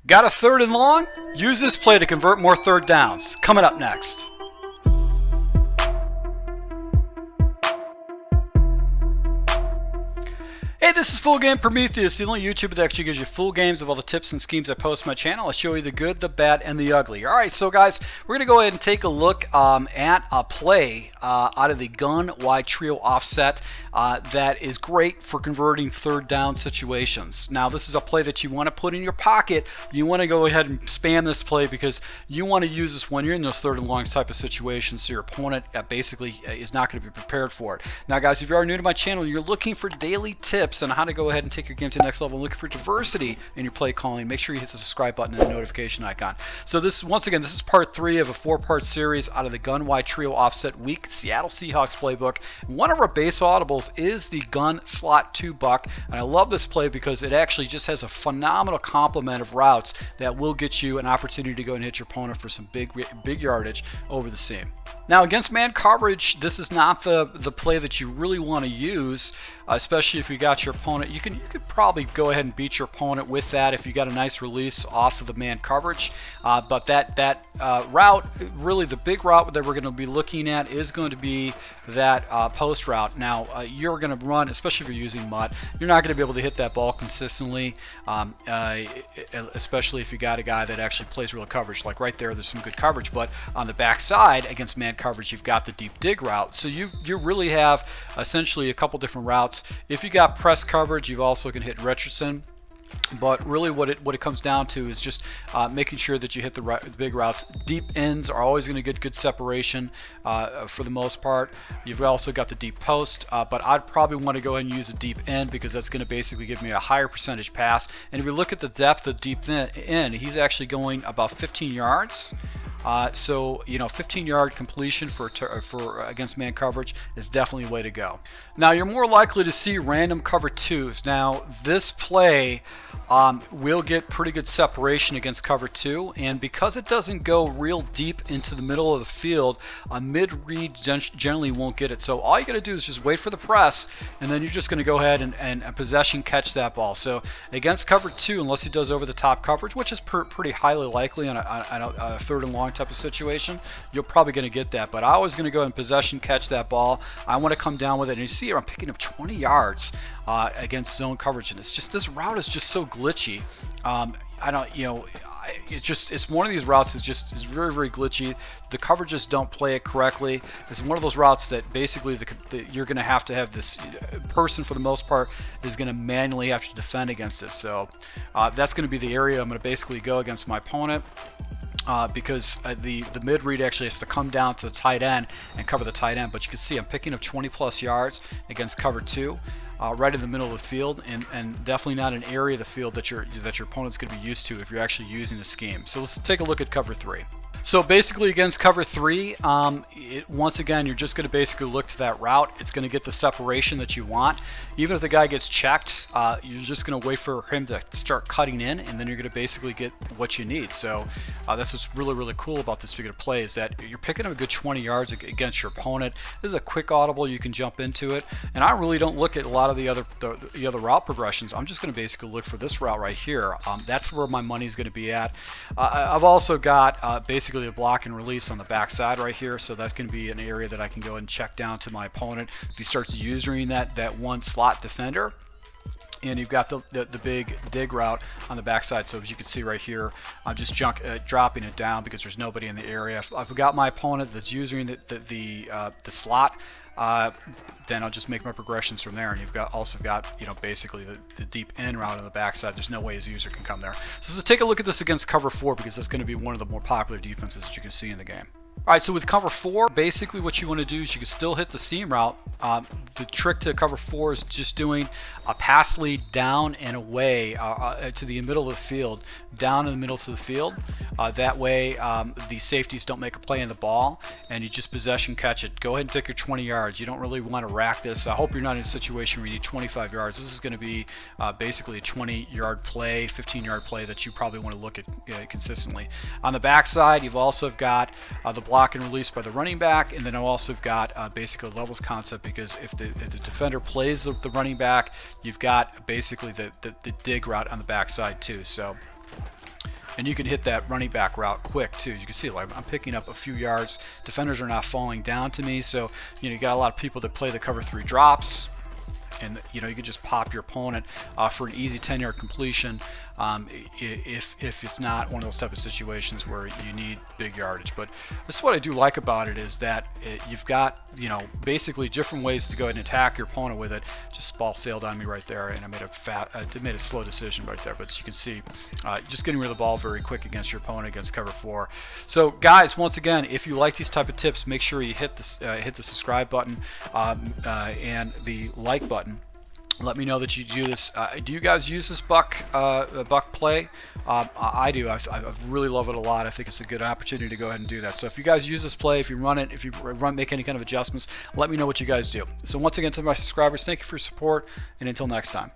Got a third and long? Use this play to convert more third downs. Coming up next. Hey, this is Full Game Prometheus, the only YouTuber that actually gives you full games of all the tips and schemes I post on my channel. I show you the good, the bad, and the ugly. Alright, so guys, we're going to go ahead and take a look at a play out of the gun wide trio offset that is great for converting third down situations. Now, this is a play that you want to put in your pocket. You want to go ahead and spam this play because you want to use this when you're in those third and longs type of situations, so your opponent basically is not going to be prepared for it. Now, guys, if you are new to my channel, you're looking for daily tips on how to go ahead and take your game to the next level and looking for diversity in your play calling, make sure you hit the subscribe button and the notification icon. So this, once again, this is part 3 of a 4-part series out of the gun wide trio offset week Seattle Seahawks playbook. One of our base audibles is the gun slot 2 buck, and I love this play because it actually just has a phenomenal complement of routes that will get you an opportunity to go and hit your opponent for some big yardage over the seam. Now, against man coverage, this is not the play that you really want to use, especially if you got your opponent. You could probably go ahead and beat your opponent with that if you got a nice release off of the man coverage. But that route, really the big route that we're going to be looking at is going to be that post route. Now, you're going to run, especially if you're using MUT, you're not going to be able to hit that ball consistently, especially if you got a guy that actually plays real coverage. Like right there, there's some good coverage, but on the backside against man coverage, you've got the deep dig route. So you really have essentially a couple different routes. If you got press coverage, you've also can hit Richardson. But really what it comes down to is just making sure that you hit the big routes. Deep ends are always going to get good separation for the most part. You've also got the deep post, but I'd probably want to go ahead and use a deep end because that's going to basically give me a higher percentage pass. And if we look at the depth of deep end, he's actually going about 15 yards. So, you know, 15-yard completion for against man coverage is definitely a way to go. Now, you're more likely to see random cover 2s. Now, this play will get pretty good separation against cover 2, and because it doesn't go real deep into the middle of the field, a mid-read generally won't get it. So all you got to do is just wait for the press, and then you're just going to go ahead and possession catch that ball. So against cover 2, unless he does over the top coverage, which is pretty highly likely on a third and long type of situation, you're probably going to get that. But I was going to go and possession catch that ball. I want to come down with it, and you see I'm picking up 20 yards against zone coverage, and it's just, this route is just so glitchy. I don't, you know, it's one of these routes is very glitchy. The coverages don't play it correctly. It's one of those routes that basically you're going to have this person, for the most part, is going to manually have to defend against it. So that's going to be the area I'm going to basically go against my opponent. Because the mid read actually has to come down to the tight end and cover the tight end. But you can see I'm picking up 20+ yards against cover 2, right in the middle of the field, and definitely not an area of the field that your opponent's going to be used to if you're actually using the scheme. So let's take a look at cover 3. So basically against cover 3, once again, you're just going to basically look to that route. It's going to get the separation that you want. Even if the guy gets checked, you're just going to wait for him to start cutting in, and then you're going to basically get what you need. So that's what's really cool about this particular play, is that you're picking up a good 20 yards against your opponent. This is a quick audible. You can jump into it, and I really don't look at a lot of the other route progressions. I'm just going to basically look for this route right here. That's where my money is going to be at. I've also got basically a block and release on the backside right here, so that's going to be an area that I can go and check down to my opponent if he starts using that one slot defender. And you've got the big dig route on the backside. So as you can see right here, I'm just dropping it down because there's nobody in the area. If I've got my opponent that's using the slot, then I'll just make my progressions from there. And you've also got, you know, basically the deep end route on the backside. There's no way his user can come there. So let's take a look at this against cover 4, because that's going to be one of the more popular defenses that you can see in the game. Alright, so with cover 4, basically what you want to do is you can still hit the seam route. The trick to cover 4 is just doing a pass lead down and away to the middle of the field, down in the middle to the field. That way the safeties don't make a play in the ball, and you just possession catch it. Go ahead and take your 20 yards. You don't really want to rack this. I hope you're not in a situation where you need 25 yards. This is going to be basically a 20-yard play, 15-yard play that you probably want to look at consistently. On the backside, you've also got the block and release by the running back, and then I've also got basically a levels concept, because if the defender plays the running back, you've got basically the dig route on the backside too. So and you can hit that running back route quick too. As you can see, like I'm picking up a few yards. Defenders are not falling down to me, so you got a lot of people that play the cover 3 drops. And you can just pop your opponent for an easy 10-yard completion if it's not one of those type of situations where you need big yardage. But this is what I do like about it, is that you've got basically different ways to go ahead and attack your opponent with it. Just ball sailed on me right there, and I made a slow decision right there. But as you can see, just getting rid of the ball very quick against your opponent against cover 4. So guys, once again, if you like these type of tips, make sure you hit the subscribe button and the like button. Let me know that you do this. Do you guys use this buck play? I do. I really love it a lot. I think it's a good opportunity to go ahead and do that. So if you guys use this play, if you run it, if you make any kind of adjustments, let me know what you guys do. So once again, to my subscribers, thank you for your support, and until next time.